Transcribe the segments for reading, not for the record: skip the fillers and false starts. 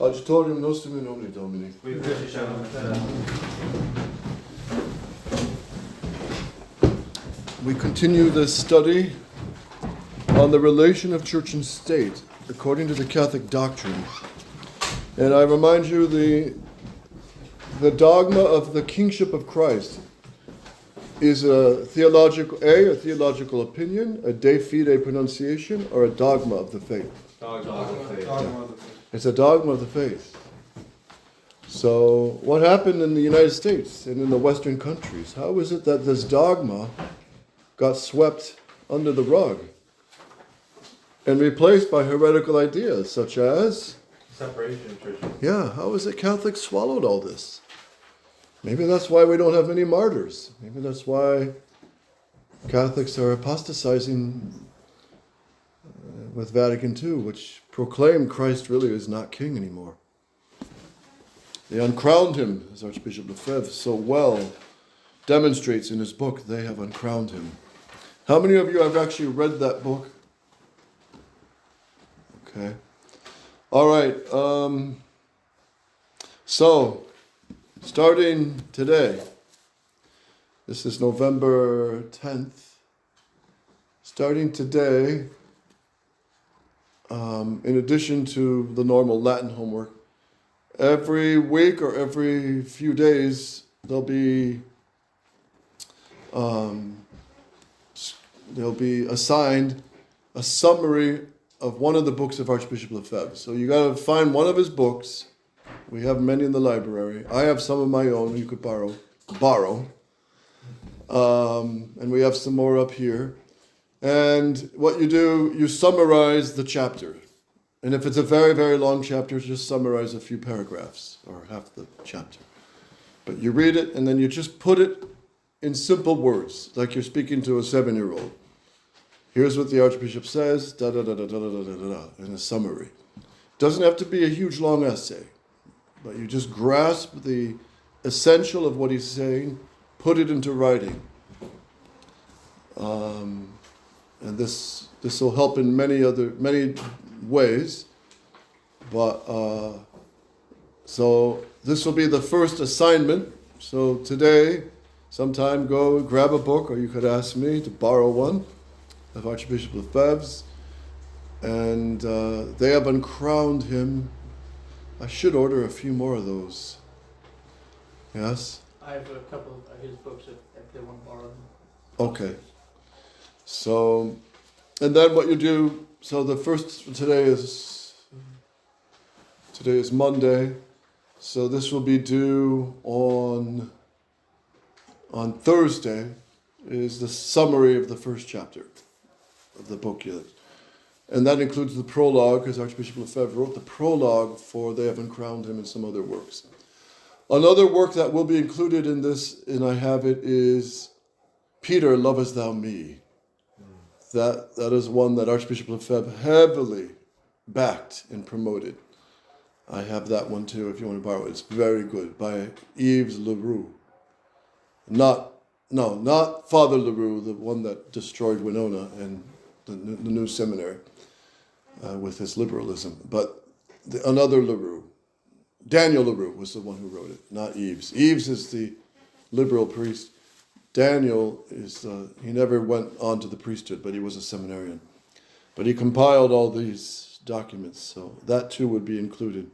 Auditorium nostrum in nomine Domini. We continue this study on the relation of church and state according to the Catholic doctrine. And I remind you the dogma of the kingship of Christ is a theological opinion, a de fide pronunciation, or a dogma of the faith. Dogma of the faith. It's a dogma of the faith. So what happened in the United States and in the Western countries? How is it that this dogma got swept under the rug and replaced by heretical ideas such as Separation of churches. Yeah, how is it Catholics swallowed all this? Maybe that's why we don't have many martyrs. Maybe that's why Catholics are apostatizing with Vatican II, which proclaimed Christ really is not king anymore. They uncrowned him, as Archbishop Lefebvre so well demonstrates in his book. They have uncrowned him. How many of you have actually read that book? Okay. All right. So, starting today, this is November 10th. Starting today, in addition to the normal Latin homework, every week or every few days, they'll be assigned a summary of one of the books of Archbishop Lefebvre. So you got to find one of his books. We have many in the library. I have some of my own you could borrow. And we have some more up here. And what you do, you summarize the chapter. And if it's a very, very long chapter, just summarize a few paragraphs or half the chapter. But you read it and then you just put it in simple words, like you're speaking to a 7-year-old. Here's what the Archbishop says, in a summary. Doesn't have to be a huge long essay, but you just grasp the essential of what he's saying, put it into writing. And this will help in many ways. But so this will be the first assignment. So today, sometime go grab a book, or you could ask me to borrow one of Archbishop Lefebvre's, and they have uncrowned him. I should order a few more of those. Yes? I have a couple of his books if they want to borrow them. Okay. So, and then what you do, so the first, today is Monday, so this will be due on Thursday, is the summary of the first chapter of the book. And that includes the prologue, because Archbishop Lefebvre wrote the prologue for They Have Uncrowned Him and some other works. Another work that will be included in this, and I have it, is Peter, Lovest Thou Me? That is one that Archbishop Lefebvre heavily backed and promoted. I have that one too, if you want to borrow it. It's very good, by Yves Leroux. Not Father Leroux, the one that destroyed Winona and the new seminary with his liberalism, but another Leroux. Daniel Leroux was the one who wrote it, not Yves. Yves is the liberal priest. Daniel he never went on to the priesthood, but he was a seminarian. But he compiled all these documents, so that too would be included.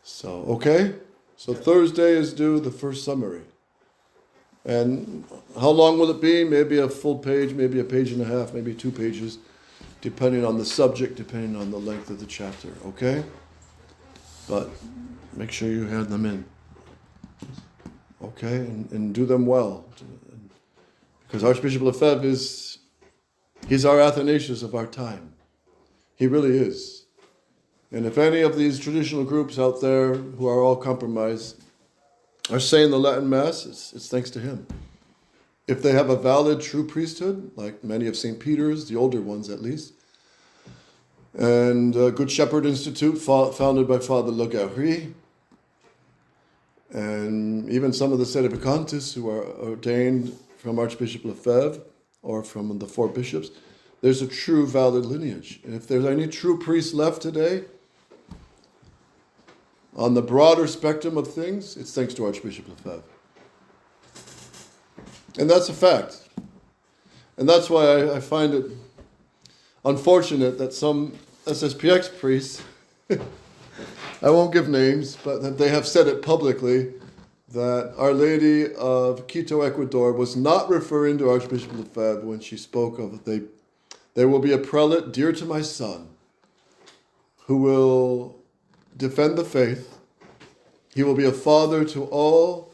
So, okay? So Thursday is due the first summary. And how long will it be? Maybe a full page, maybe a page and a half, maybe 2 pages, depending on the subject, depending on the length of the chapter, okay? But make sure you hand them in. Okay, and do them well. Because Archbishop Lefebvre he's our Athanasius of our time. He really is. And if any of these traditional groups out there who are all compromised are saying the Latin Mass, it's thanks to him. If they have a valid, true priesthood, like many of St. Peter's, the older ones at least, and Good Shepherd Institute, founded by Father Laguerre, and even some of the Sedevacantists who are ordained from Archbishop Lefebvre or from the 4 bishops, there's a true valid lineage. And if there's any true priests left today, On the broader spectrum of things, it's thanks to Archbishop Lefebvre. And that's a fact. And that's why I find it unfortunate that some SSPX priests, I won't give names, but that they have said it publicly, that Our Lady of Quito, Ecuador was not referring to Archbishop Lefebvre when she spoke of there will be a prelate dear to my son who will defend the faith. He will be a father to all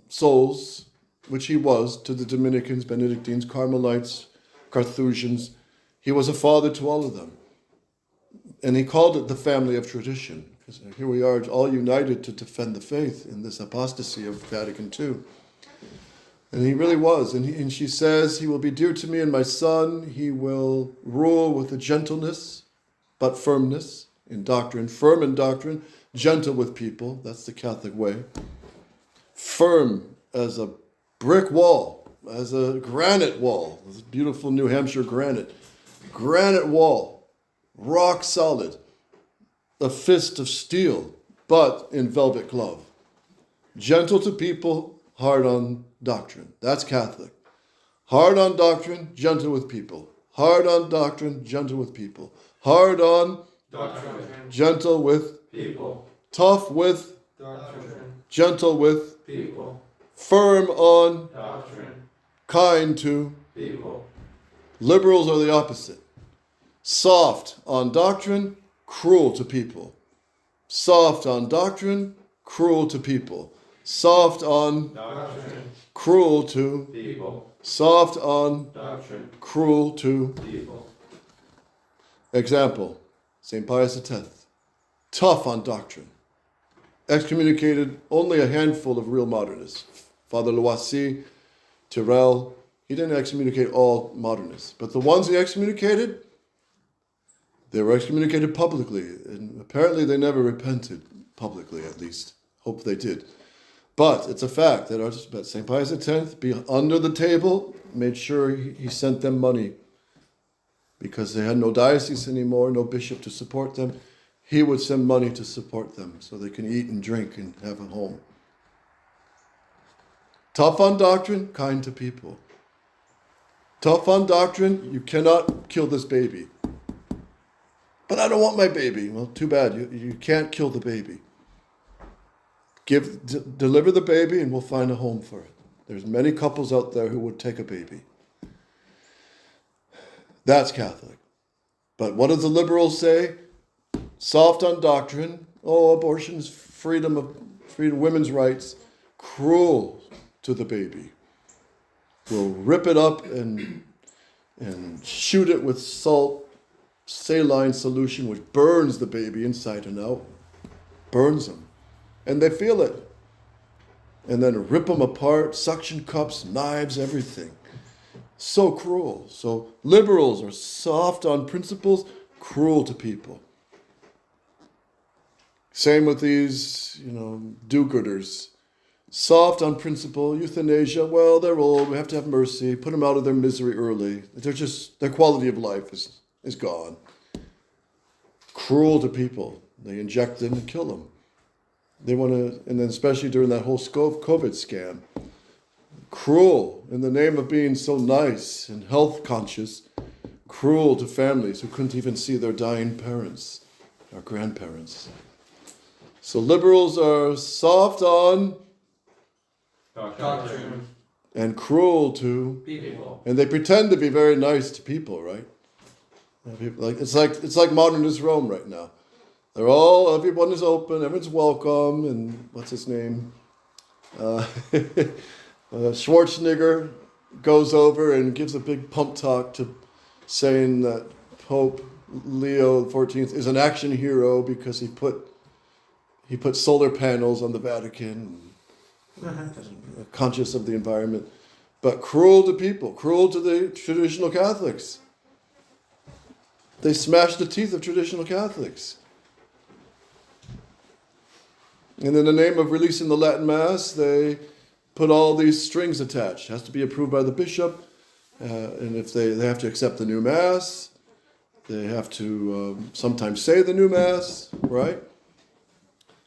souls, which he was to the Dominicans, Benedictines, Carmelites, Carthusians. He was a father to all of them. And he called it the family of tradition. Because here we are, all united to defend the faith in this apostasy of Vatican II. And he really was. And she says, he will be dear to me and my son. He will rule with a gentleness, but firmness in doctrine. Firm in doctrine, gentle with people. That's the Catholic way. Firm as a brick wall, as a granite wall. This beautiful New Hampshire granite. Granite wall, rock solid. A fist of steel, but in velvet glove. Gentle to people, hard on doctrine. That's Catholic. Hard on doctrine, gentle with people. Hard on doctrine, gentle with people. Hard on Doctrine. Gentle with People. Tough with Doctrine. Gentle with People. Firm on Doctrine. Kind to People. Liberals are the opposite. Soft on doctrine, cruel to people. Soft on doctrine, cruel to people. Soft on Doctrine. cruel to People. soft on Doctrine. cruel to. People. Example, St. Pius X. Tough on doctrine. Excommunicated only a handful of real modernists. Father Loisy, Tyrrell. He didn't excommunicate all modernists. But the ones he excommunicated, they were excommunicated publicly. And apparently they never repented publicly, at least. Hope they did. But it's a fact that St. Pius X, be under the table, made sure he sent them money. Because they had no diocese anymore, no bishop to support them. He would send money to support them so they can eat and drink and have a home. Tough on doctrine, kind to people. Tough on doctrine, you cannot kill this baby. But I don't want my baby. Well, too bad, you can't kill the baby. Deliver the baby and we'll find a home for it. There's many couples out there who would take a baby. That's Catholic. But what does the liberals say? Soft on doctrine. Oh, abortion is freedom, women's rights. Cruel to the baby. We'll rip it up and shoot it with saline solution, which burns the baby inside and out. Burns them. And they feel it. And then rip them apart, suction cups, knives, everything. So cruel. So liberals are soft on principles, cruel to people. Same with these, do-gooders. Soft on principle, euthanasia, well, they're old, we have to have mercy, put them out of their misery early. Their quality of life is gone. Cruel to people. They inject them and kill them. They want to, and then especially during that whole COVID scam, cruel in the name of being so nice and health conscious, cruel to families who couldn't even see their dying parents, our grandparents. So liberals are soft on Doctrine. and cruel to People. and they pretend to be very nice to people, right? It's like modernist Rome right now. Everyone is open, everyone's welcome, and what's his name? Schwarzenegger goes over and gives a big pump talk to saying that Pope Leo XIV is an action hero because he put solar panels on the Vatican, conscious of the environment, but cruel to people, cruel to the traditional Catholics. They smash the teeth of traditional Catholics. And in the name of releasing the Latin Mass, they put all these strings attached. It has to be approved by the bishop, and if they have to accept the new Mass, They have to sometimes say the new Mass, right?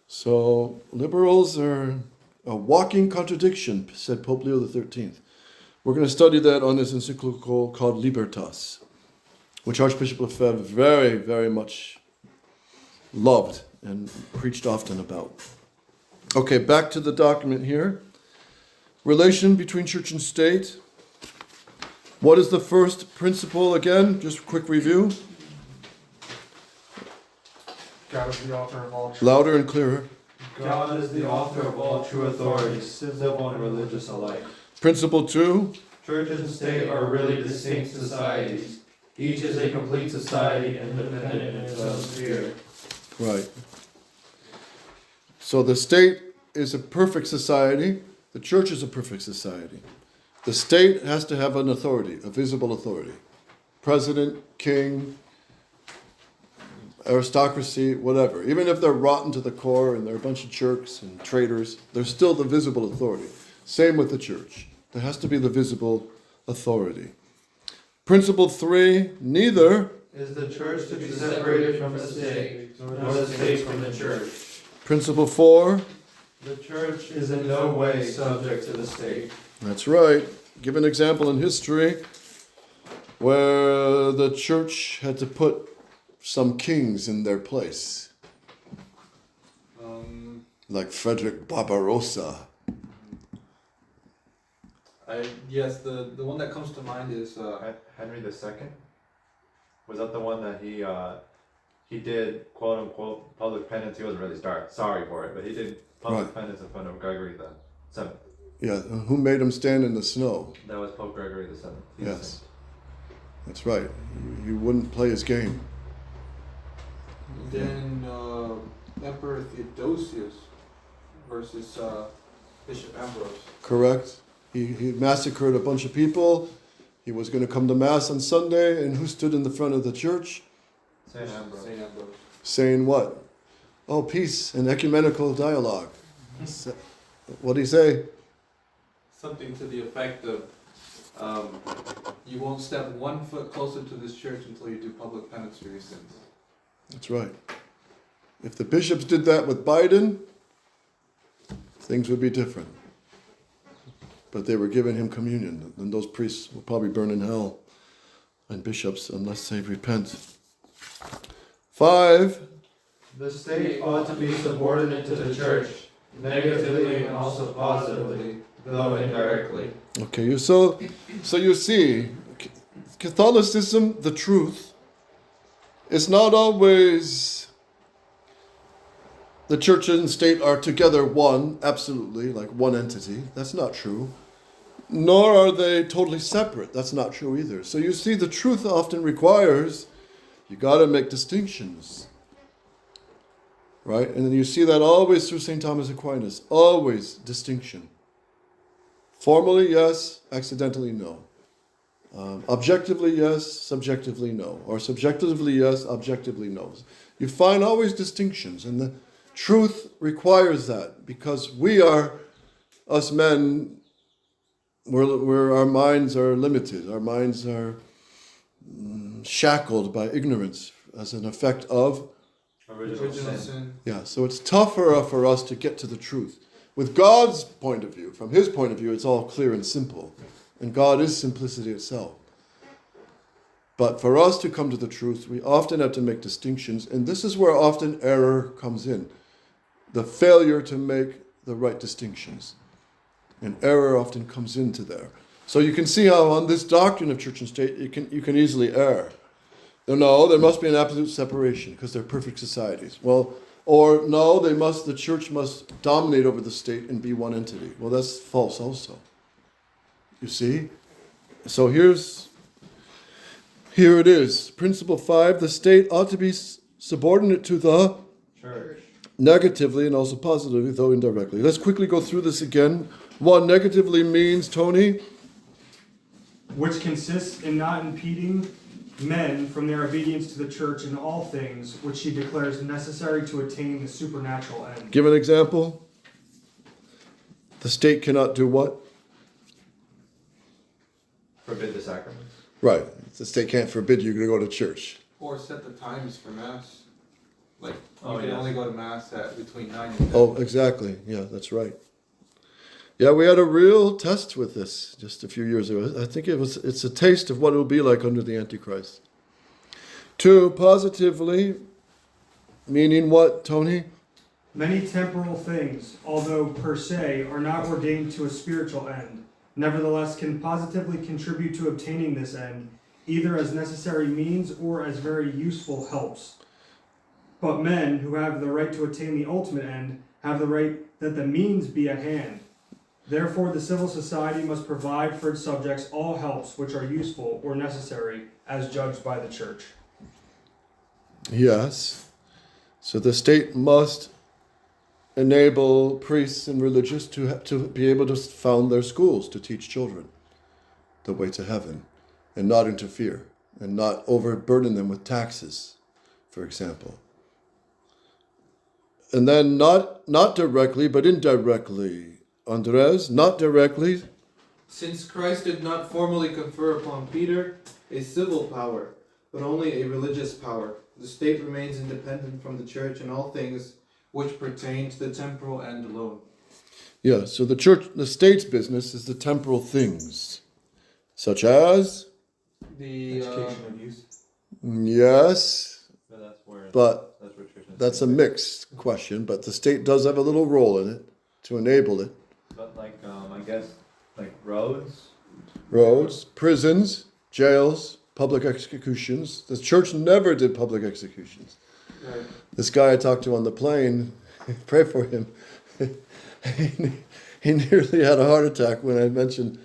So liberals are a walking contradiction, said Pope Leo XIII. We're going to study that on this encyclical called Libertas, which Archbishop Lefebvre very, very much loved and preached often about. Okay, back to the document here. Relation between church and state. What is the first principle again? Just a quick review. God is the author of all truth. Louder and clearer. God is the author of all true authorities, civil and religious alike. Principle 2. Church and state are really distinct societies. Each is a complete society, independent in its own sphere. Right. So the state is a perfect society. The church is a perfect society. The state has to have an authority, a visible authority. President, king, aristocracy, whatever. Even if they're rotten to the core and they're a bunch of jerks and traitors, they're still the visible authority. Same with the church. There has to be the visible authority. Principle 3, neither Is the church to be separated from the state, nor the state from the church. Principle 4, The church is in no way subject to the state. that's right. Give an example in history where the church had to put some kings in their place, like Frederick Barbarossa. Yes, the one that comes to mind is Henry II? Was that the one that he did quote unquote public penance? He wasn't really sorry for it, but he did public Right. penance in front of Gregory the Seventh. Yeah, who made him stand in the snow? That was Pope Gregory the Seventh. Yes, that's right. He wouldn't play his game. then Emperor Theodosius versus Bishop Ambrose. Correct. He massacred a bunch of people. He was going to come to Mass on Sunday, and who stood in the front of the church? Saint Ambrose. Saint Ambrose. Saying what? Oh, peace and ecumenical dialogue. What did he say? Something to the effect of, you won't step 1 foot closer to this church until you do public penance for your sins. That's right. If the bishops did that with Biden, things would be different. But they were giving him communion, and those priests will probably burn in hell, and bishops, unless they repent. 5. The state ought to be subordinate to the church, negatively and also positively, though indirectly. Okay, so you see, Catholicism, the truth, is not always the church and state are together one, absolutely, like one entity. That's not true. Nor are they totally separate. That's not true either. So you see, the truth often requires, you got to make distinctions. Right? And then you see that always through St. Thomas Aquinas. Always distinction. Formally, yes. Accidentally, no. Objectively, yes. Subjectively, no. Or subjectively, yes. Objectively, no. You find always distinctions. And the truth requires that. Because we are, us men, where our minds are limited. Our minds are shackled by ignorance as an effect of Original sin. sin. yeah, so it's tougher for us to get to the truth. With God's point of view, from his point of view, it's all clear and simple. And God is simplicity itself. But for us to come to the truth, we often have to make distinctions, and this is where often error comes in. The failure to make the right distinctions. And error often comes into there. So you can see how on this doctrine of church and state, you can easily err. No, there must be an absolute separation because they're perfect societies. Well, or no, the church must dominate over the state and be one entity. Well, that's false also. You see? So here it is. Principle 5, the state ought to be subordinate to the Church. negatively and also positively, though indirectly. Let's quickly go through this again. What negatively means, Tony? Which consists in not impeding men from their obedience to the church in all things, which she declares necessary to attain the supernatural end. Give an example. The state cannot do what? Forbid the sacraments. Right. The state can't forbid you to go to church. or set the times for mass. Like, you Oh, can yes. only go to mass at between 9 and 10. Oh, exactly. Yeah, that's right. Yeah, we had a real test with this just a few years ago. I think it's a taste of what it will be like under the Antichrist. 2, positively, meaning what, Tony? Many temporal things, although per se, are not ordained to a spiritual end, nevertheless can positively contribute to obtaining this end, either as necessary means or as very useful helps. But men who have the right to attain the ultimate end have the right that the means be at hand. Therefore, the civil society must provide for its subjects all helps which are useful or necessary as judged by the church. Yes. So the state must enable priests and religious to be able to found their schools to teach children the way to heaven and not interfere and not overburden them with taxes, for example. And then not directly, but indirectly. Andres, not directly. Since Christ did not formally confer upon Peter a civil power, but only a religious power, the state remains independent from the church in all things which pertain to the temporal end alone. Yeah, so the state's business is the temporal things, such as, The Education and use. yes, But but that's where church and that's a state- mixed question, but the state does have a little role in it to enable it. But like, I guess, like roads. Roads, prisons, jails, public executions. The church never did public executions. right. This guy I talked to on the plane, pray for him. He nearly had a heart attack when I mentioned,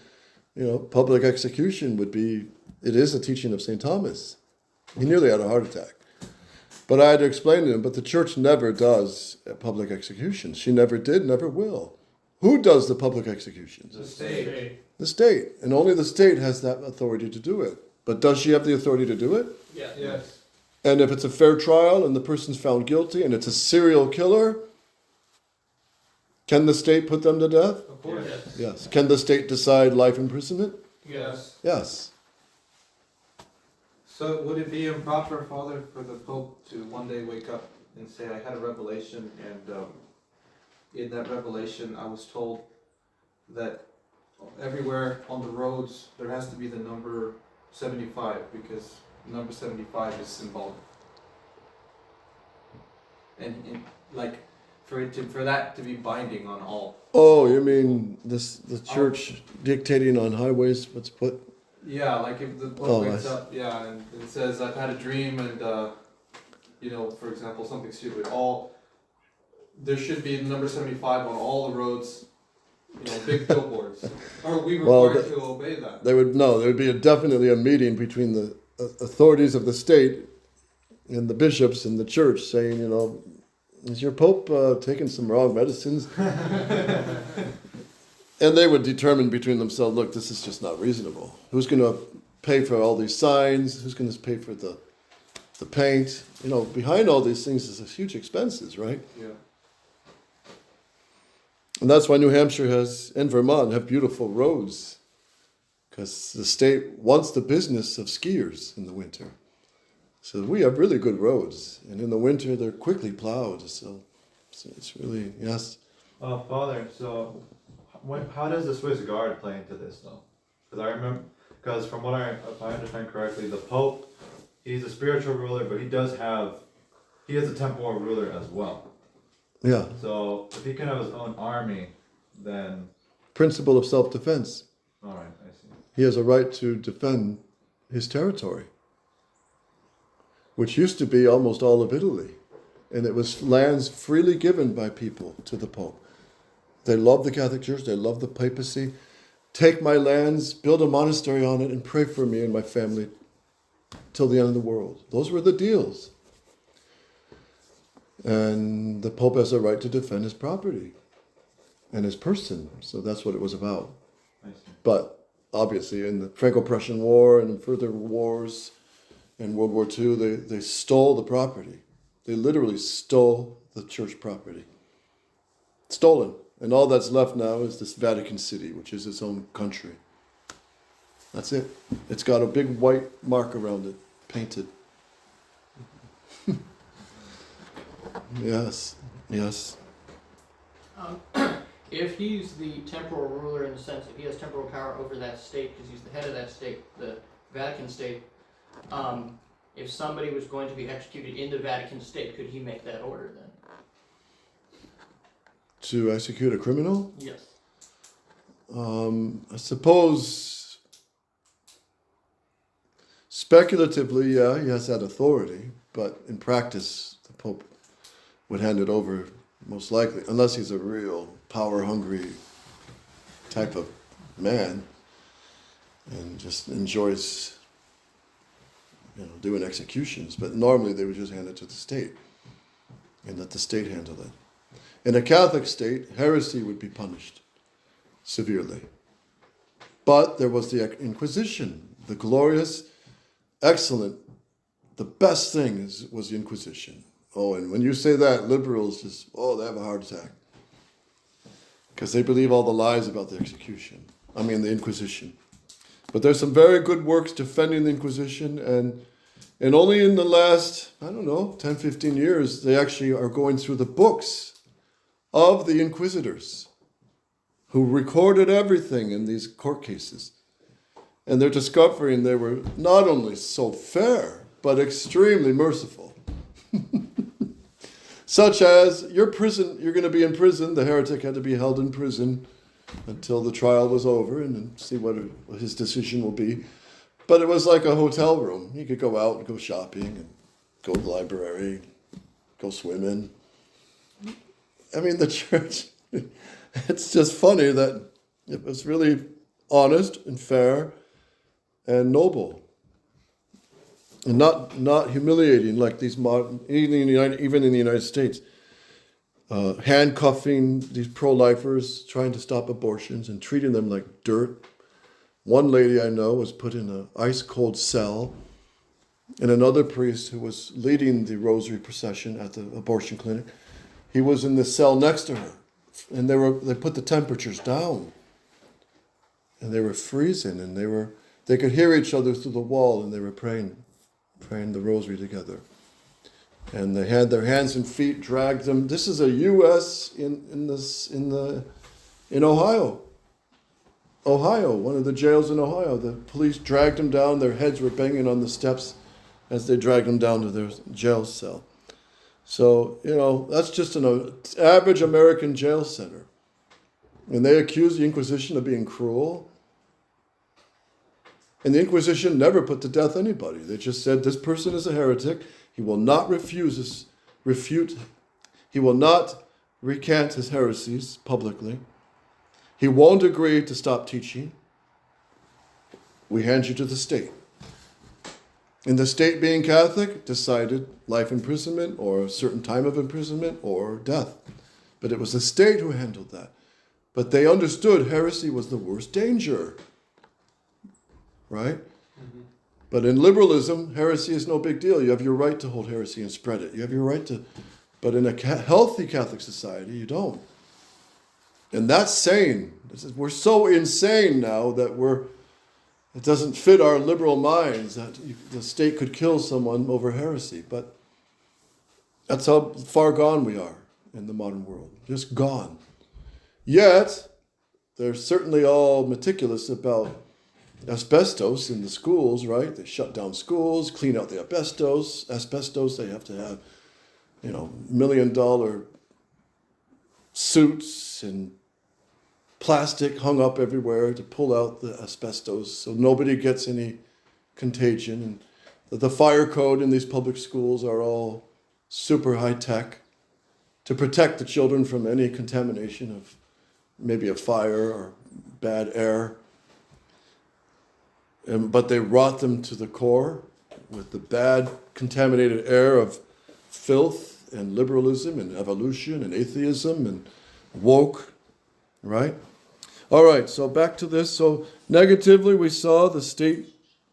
public execution it is a teaching of St. Thomas. He nearly had a heart attack. But I had to explain to him, but the church never does public executions. She never did, never will. Who does the public executions? The state. The state. And only the state has that authority to do it. But does she have the authority to do it? Yeah. Yes. And if it's a fair trial and the person's found guilty and it's a serial killer, can the state put them to death? Of course. Yes. Yes. Can the state decide life imprisonment? Yes. Yes. So would it be improper, Father, for the Pope to one day wake up and say, I had a revelation, and in that revelation I was told that everywhere on the roads there has to be the number 75 because number 75 is symbolic. And for that to be binding on all. Oh, you mean the church dictating on highways what's put? Yeah, like if the Pope Oh, wakes I see. up, yeah, and it says, I've had a dream, and, for example, something stupid, there should be number 75 on all the roads, big billboards. Are we Well, required to obey that? There would be definitely a meeting between the authorities of the state and the bishops and the church saying, is your Pope taking some wrong medicines? And they would determine between themselves, look, this is just not reasonable. Who's going to pay for all these signs? Who's going to pay for the paint? Behind all these things is huge expenses, right? Yeah. And that's why New Hampshire and Vermont have beautiful roads. Because the state wants the business of skiers in the winter. So we have really good roads. And in the winter, they're quickly plowed. So it's really, yes. Father, so how does the Swiss Guard play into this though? Because from what if I understand correctly, the Pope, he's a spiritual ruler, but he is a temporal ruler as well. Yeah. So if he can have his own army, then Principle of self-defense. all right, I see. He has a right to defend his territory, which used to be almost all of Italy. And it was lands freely given by people to the Pope. They loved the Catholic Church, they loved the papacy. Take my lands, build a monastery on it, and pray for me and my family till the end of the world. Those were the deals. And the Pope has a right to defend his property and his person. So that's what it was about. I see. But obviously in the Franco-Prussian War and further wars in World War II, they stole the property. They literally stole the church property. Stolen. And all that's left now is this Vatican City, which is its own country. That's it. It's got a big white mark around it, painted. Yes. Yes. If he's the temporal ruler in the sense that he has temporal power over that state, because he's the head of that state, the Vatican state, if somebody was going to be executed in the Vatican state, could he make that order then? To execute a criminal? Yes. I suppose speculatively, yeah, he has that authority, but in practice, the Pope would hand it over most likely, unless he's a real power-hungry type of man and just enjoys, doing executions. But normally they would just hand it to the state and let the state handle it. In a Catholic state, heresy would be punished severely. But there was the Inquisition, the glorious, excellent, the best thing was the Inquisition. Oh, and when you say that, liberals just, they have a heart attack. Because they believe all the lies about the the Inquisition. But there's some very good works defending the Inquisition, and only in the last, 10, 15 years, they actually are going through the books of the inquisitors who recorded everything in these court cases. And they're discovering they were not only so fair, but extremely merciful. Such as you're going to be in prison. The heretic had to be held in prison until the trial was over and then see what his decision will be. But it was like a hotel room. You could go out and go shopping and go to the library, go swimming. The church, it's just funny that it was really honest and fair and noble. And not humiliating like these modern, even in the United States, handcuffing these pro-lifers, trying to stop abortions and treating them like dirt. One lady I know was put in an ice-cold cell, and another priest who was leading the rosary procession at the abortion clinic, he was in the cell next to her, and they put the temperatures down, and they were freezing, and they could hear each other through the wall, and they were praying the rosary together. And they had their hands and feet dragged them. This is a U.S. in Ohio. Ohio, one of the jails in Ohio. The police dragged them down. Their heads were banging on the steps as they dragged them down to their jail cell. So, that's just an average American jail center. And they accused the Inquisition of being cruel. And the Inquisition never put to death anybody. They just said, this person is a heretic. He will not he will not recant his heresies publicly. He won't agree to stop teaching. We hand you to the state. And the state, being Catholic, decided life imprisonment or a certain time of imprisonment or death. But it was the state who handled that. But they understood heresy was the worst danger. Right? Mm-hmm. But in liberalism, heresy is no big deal. You have your right to hold heresy and spread it. You have your right to... But in a healthy Catholic society, you don't. And that's sane. We're so insane now that it doesn't fit our liberal minds that the state could kill someone over heresy. But that's how far gone we are in the modern world. Just gone. Yet, they're certainly all meticulous about asbestos in the schools, right? They shut down schools, clean out the asbestos. They have to have, $1 million suits and plastic hung up everywhere to pull out the asbestos so nobody gets any contagion. And the fire code in these public schools are all super high tech to protect the children from any contamination of maybe a fire or bad air. But they rot them to the core with the bad contaminated air of filth and liberalism and evolution and atheism and woke, right? All right, so back to this. So negatively, we saw the state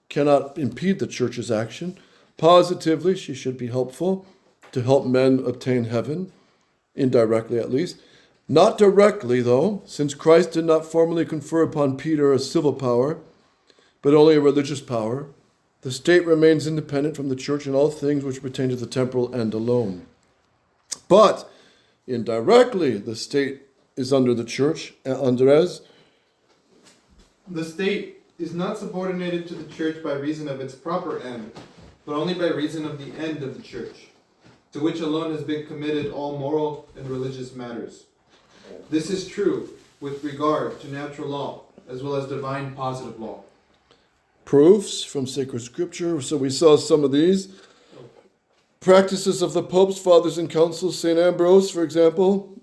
cannot impede the church's action. Positively, she should be helpful to help men obtain heaven, indirectly at least. Not directly, though, since Christ did not formally confer upon Peter a civil power, but only a religious power. The state remains independent from the church in all things which pertain to the temporal end alone. But indirectly, the state is under the church. Andres? The state is not subordinated to the church by reason of its proper end, but only by reason of the end of the church, to which alone has been committed all moral and religious matters. This is true with regard to natural law, as well as divine positive law. Proofs from sacred scripture. So we saw some of these. Practices of the popes, fathers, and councils. St. Ambrose, for example,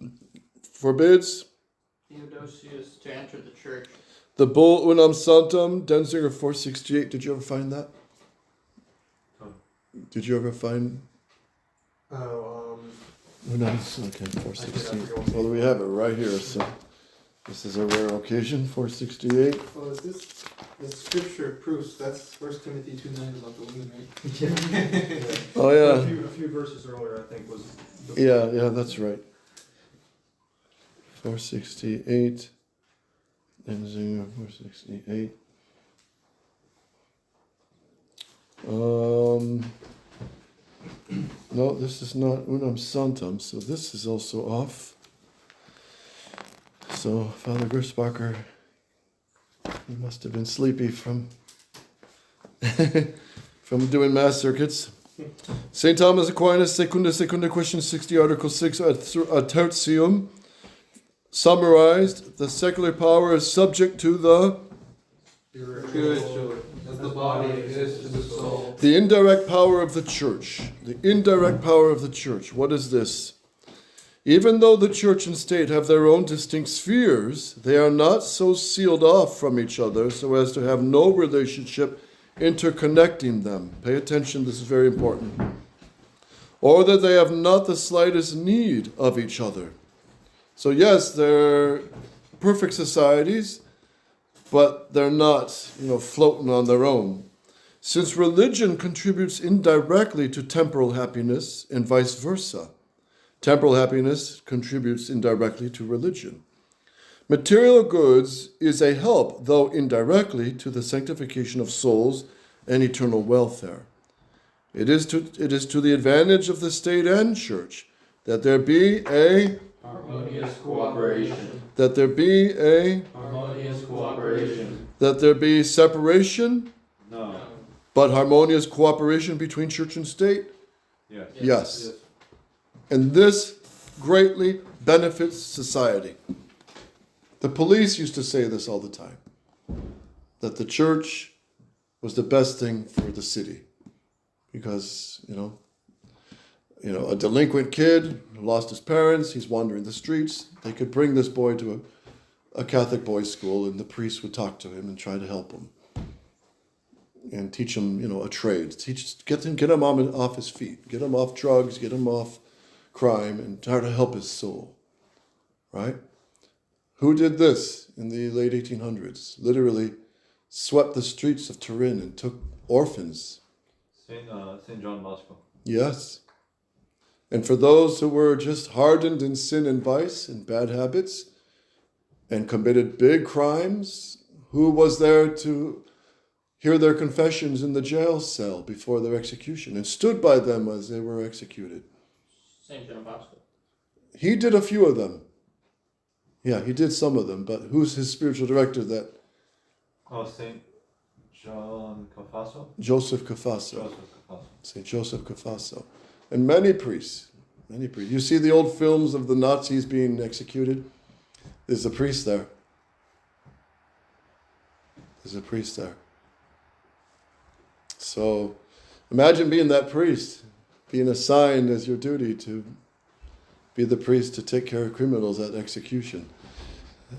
forbids. Theodosius to enter the church. The bull Unam Santum, Denzinger 468. Did you ever find that? Did you ever find Unam? Okay, 468. Well, we have it right here. So this is a rare occasion. 468. Oh, is this the scripture proofs? That's 1 Timothy 2:9 about the women, right? Oh yeah. A few verses earlier, I think, was. Yeah, that's right. 468. Denzinger 468. No, this is not Unam Santum, so this is also off. So Father Gersbacher, he must have been sleepy from from doing mass circuits. St. Thomas Aquinas, Secunda, question 60, Article 6, ad tertium, summarized, the secular power is subject to the Spiritual, as the body is to the soul. The indirect power of the church. The indirect power of the church. What is this? Even though the church and state have their own distinct spheres, they are not so sealed off from each other so as to have no relationship interconnecting them. Pay attention, this is very important. Or that they have not the slightest need of each other. So yes, they're perfect societies, but they're not, floating on their own. Since religion contributes indirectly to temporal happiness and vice versa, temporal happiness contributes indirectly to religion. Material goods is a help, though indirectly, to the sanctification of souls and eternal welfare. It is to the advantage of the state and church that there be a Harmonious cooperation. that there be a Harmonious cooperation. that there be separation, No. but harmonious cooperation between church and state? Yes. Yes. And this greatly benefits society. The police used to say this all the time, that the church was the best thing for the city. Because, a delinquent kid who lost his parents, he's wandering the streets, they could bring this boy to a Catholic boys' school and the priest would talk to him and try to help him. And teach him, a trade. Get him off his feet. Get him off drugs, get him off crime, and try to help his soul. Right? Who did this in the late 1800s? Literally swept the streets of Turin and took orphans. Saint John Bosco. Yes. And for those who were just hardened in sin and vice and bad habits and committed big crimes, who was there to hear their confessions in the jail cell before their execution and stood by them as they were executed? St. John Bosco. He did a few of them. Yeah, he did some of them, but who's his spiritual director? That Saint John Cafasso? Joseph Cafasso. Joseph Cafasso. St. Joseph Cafasso. And many priests. You see the old films of the Nazis being executed? There's a priest there. So imagine being that priest, being assigned as your duty to be the priest to take care of criminals at execution.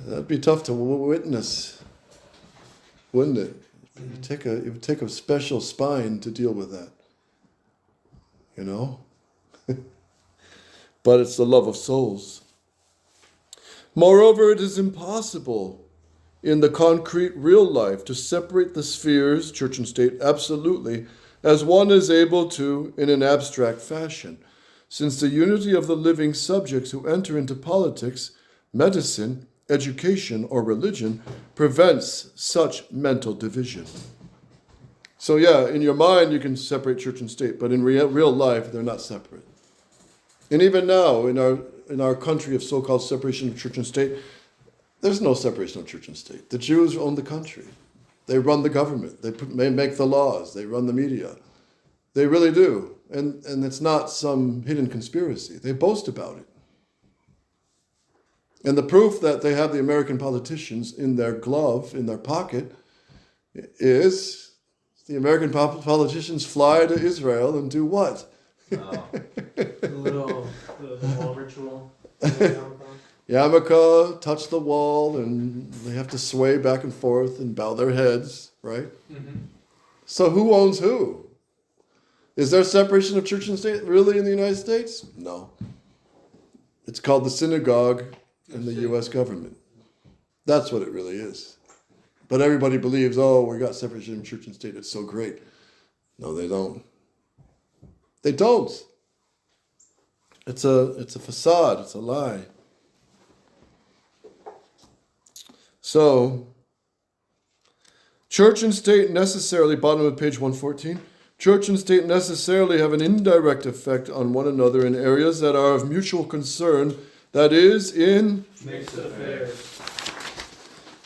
That'd be tough to witness, wouldn't it? It would take a special spine to deal with that. But it's the love of souls. Moreover, it is impossible in the concrete real life to separate the spheres, church and state, absolutely, as one is able to in an abstract fashion, since the unity of the living subjects who enter into politics, medicine, education, or religion prevents such mental division. So in your mind you can separate church and state, but in real life they're not separate. And even now, in our country of so-called separation of church and state, there's no separation of church and state. The Jews own the country. They run the government. They make the laws. They run the media. They really do. And it's not some hidden conspiracy. They boast about it. And the proof that they have the American politicians in their glove, in their pocket, is the American politicians fly to Israel and do what? Oh. The wall ritual. Yarmulke, touch the wall, and they have to sway back and forth and bow their heads, right? Mm-hmm. So who owns who? Is there separation of church and state really in the United States? No. It's called the synagogue and the U.S. government. That's what it really is. But everybody believes, oh, we got separation of church and state. It's so great. No, they don't. They don't. It's a facade. It's a lie. So, church and state necessarily, bottom of page 114, church and state necessarily have an indirect effect on one another in areas that are of mutual concern, that is, in Mixed affairs.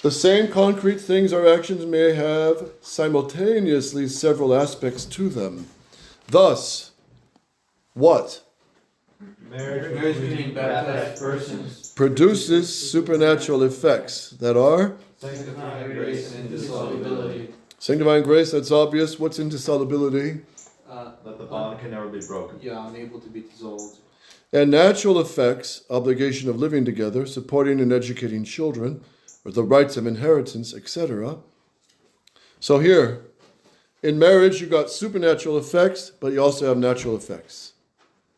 the same concrete things or actions may have simultaneously several aspects to them. Thus, what? Marriage between baptized persons. Produces supernatural effects that are Sanctifying grace and indissolubility. sanctifying grace, that's obvious. What's indissolubility? That the bond can never be broken. Yeah, unable to be dissolved. And natural effects, obligation of living together, supporting and educating children, or the rights of inheritance, etc. So here, in marriage, you got supernatural effects, but you also have natural effects,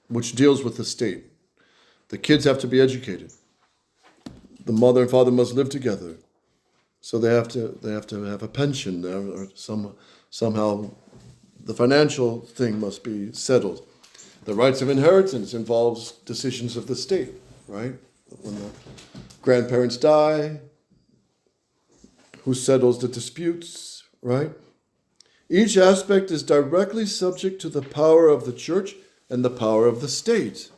which deals with the state. The kids have to be educated. The mother and father must live together. So they have to have a pension, or somehow the financial thing must be settled. The rights of inheritance involves decisions of the state, right? When the grandparents die, who settles the disputes, right? Each aspect is directly subject to the power of the church and the power of the state.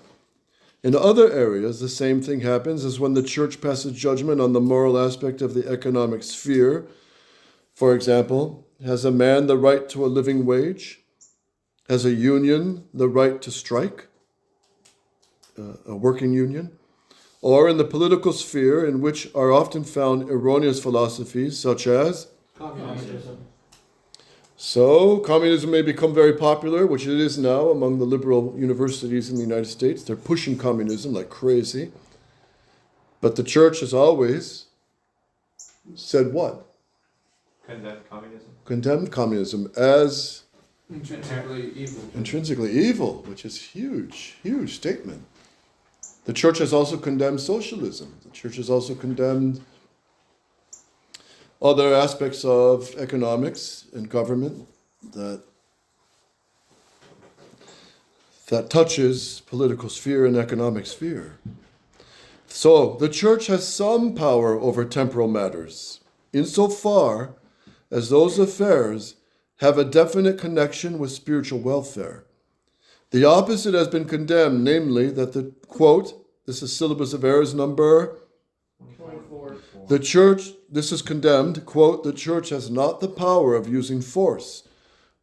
In other areas, the same thing happens as when the church passes judgment on the moral aspect of the economic sphere. For example, has a man the right to a living wage? Has a union the right to strike? A working union? Or in the political sphere, in which are often found erroneous philosophies such as Communism. So, communism may become very popular, which it is now among the liberal universities in the United States. They're pushing communism like crazy. But the church has always said what? Condemn communism. Condemned communism as Intrinsically evil. intrinsically evil, which is huge, huge statement. The church has also condemned socialism. The church has also condemned other aspects of economics and government that touches political sphere and economic sphere. So the church has some power over temporal matters, insofar as those affairs have a definite connection with spiritual welfare. The opposite has been condemned, namely that the, quote, this is Syllabus of Errors number 24. the church, this is condemned, quote, the church has not the power of using force,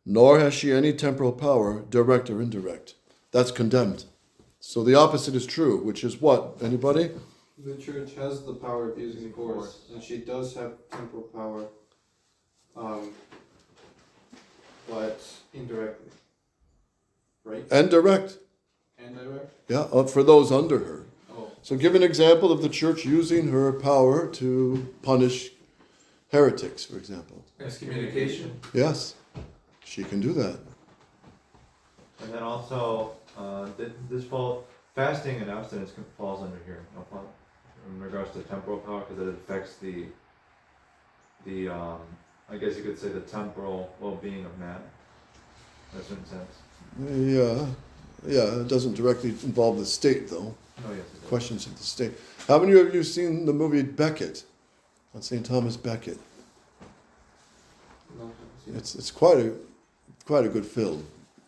nor has she any temporal power, direct or indirect. That's condemned. So the opposite is true, which is what? Anybody? The church has the power of using force, and she does have temporal power, but indirectly. Right? And direct. And direct? Yeah, for those under her. Oh. So give an example of the church using her power to punish heretics, for example. Excommunication. Yes, she can do that. And then also, this fasting and abstinence falls under here, no problem, in regards to temporal power, because it affects the I guess you could say the temporal well-being of man, in a certain sense. Yeah, it doesn't directly involve the state, though. Oh, yes, it does. Questions of the state. How many of you have seen the movie Becket? On St. Thomas Becket. No, It's quite a good film.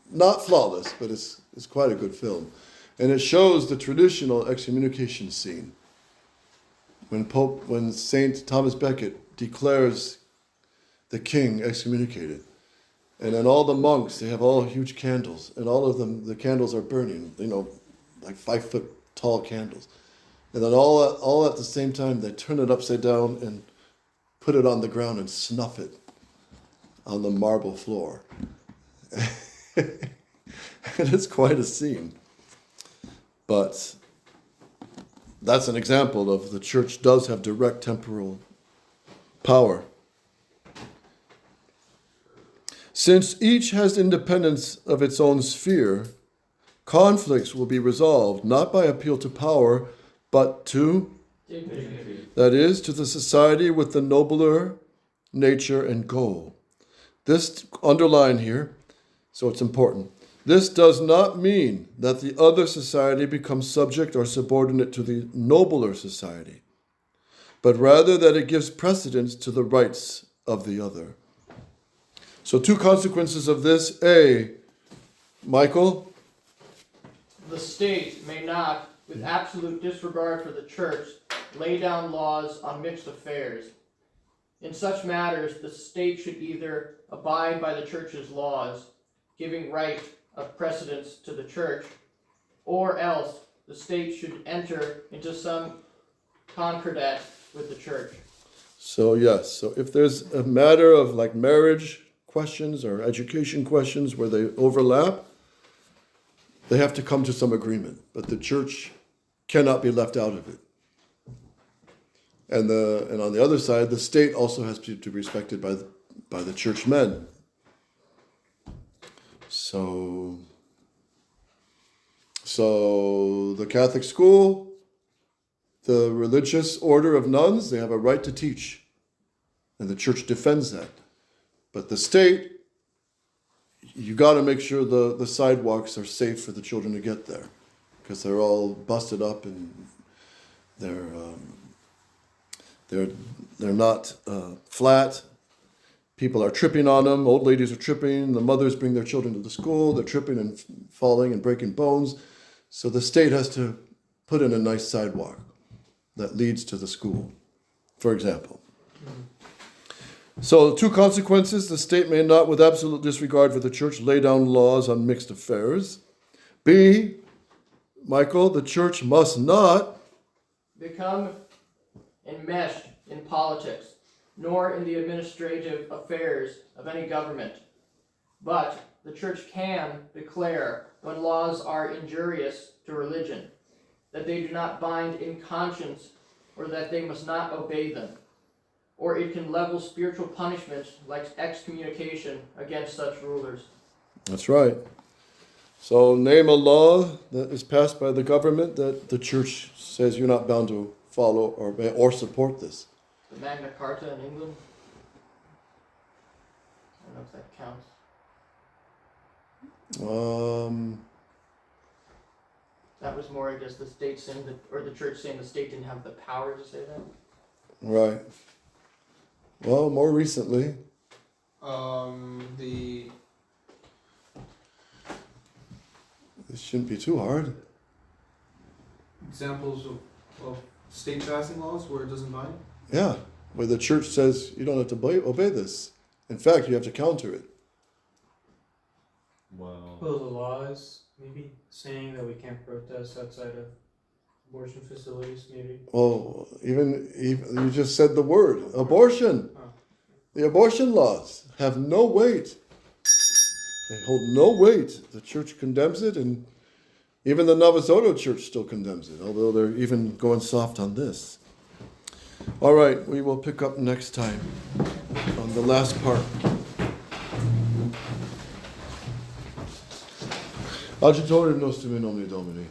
Not flawless, but it's quite a good film. And it shows the traditional excommunication scene. When Saint Thomas Becket declares the king excommunicated. And then all the monks, they have all huge candles, and all of them, the candles are burning, like 5 foot tall candles. And then all at the same time, they turn it upside down and put it on the ground and snuff it on the marble floor. And it's quite a scene. But that's an example of the church does have direct temporal power. Since each has independence of its own sphere, conflicts will be resolved not by appeal to power, but to, that is, to the society with the nobler nature and goal. This, underline here, so it's important. This does not mean that the other society becomes subject or subordinate to the nobler society, but rather that it gives precedence to the rights of the other. So 2 consequences of this. A, Michael? The state may not, with absolute disregard for the church, lay down laws on mixed affairs. In such matters, the state should either abide by the church's laws, giving right of precedence to the church, or else the state should enter into some concordat with the church. So yes, so if there's a matter of like marriage questions or education questions where they overlap, they have to come to some agreement, but the church cannot be left out of it. And on the other side, the state also has to be respected by the churchmen. So the Catholic school, the religious order of nuns, they have a right to teach, and the church defends that. But the state, you got to make sure the sidewalks are safe for the children to get there, because they're all busted up and they're not flat. People are tripping on them. Old ladies are tripping. The mothers bring their children to the school. They're tripping and falling and breaking bones. So the state has to put in a nice sidewalk that leads to the school, for example. So 2 consequences. The state may not, with absolute disregard for the church, lay down laws on mixed affairs. B, Michael, the church must not become enmeshed in politics, nor in the administrative affairs of any government. But the church can declare when laws are injurious to religion, that they do not bind in conscience, or that they must not obey them. Or it can level spiritual punishment like excommunication against such rulers. That's right. So name a law that is passed by the government that the church says you're not bound to follow or support this. The Magna Carta in England? I don't know if that counts. That was more, I guess, the state saying that, or the church saying the state didn't have the power to say that. Right. Well, more recently. The This shouldn't be too hard. examples of state passing laws where it doesn't bind? Yeah, where the church says you don't have to obey this. In fact, you have to counter it. Wow. Well, the laws, maybe saying that we can't protest outside of abortion facilities, maybe. Well, even you just said the word abortion. Oh. The abortion laws have no weight. They hold no weight. The church condemns it, and even the Nova Ordo church still condemns it, although they're even going soft on this. All right, we will pick up next time on the last part. Agitorium nostrum in nomine Domini.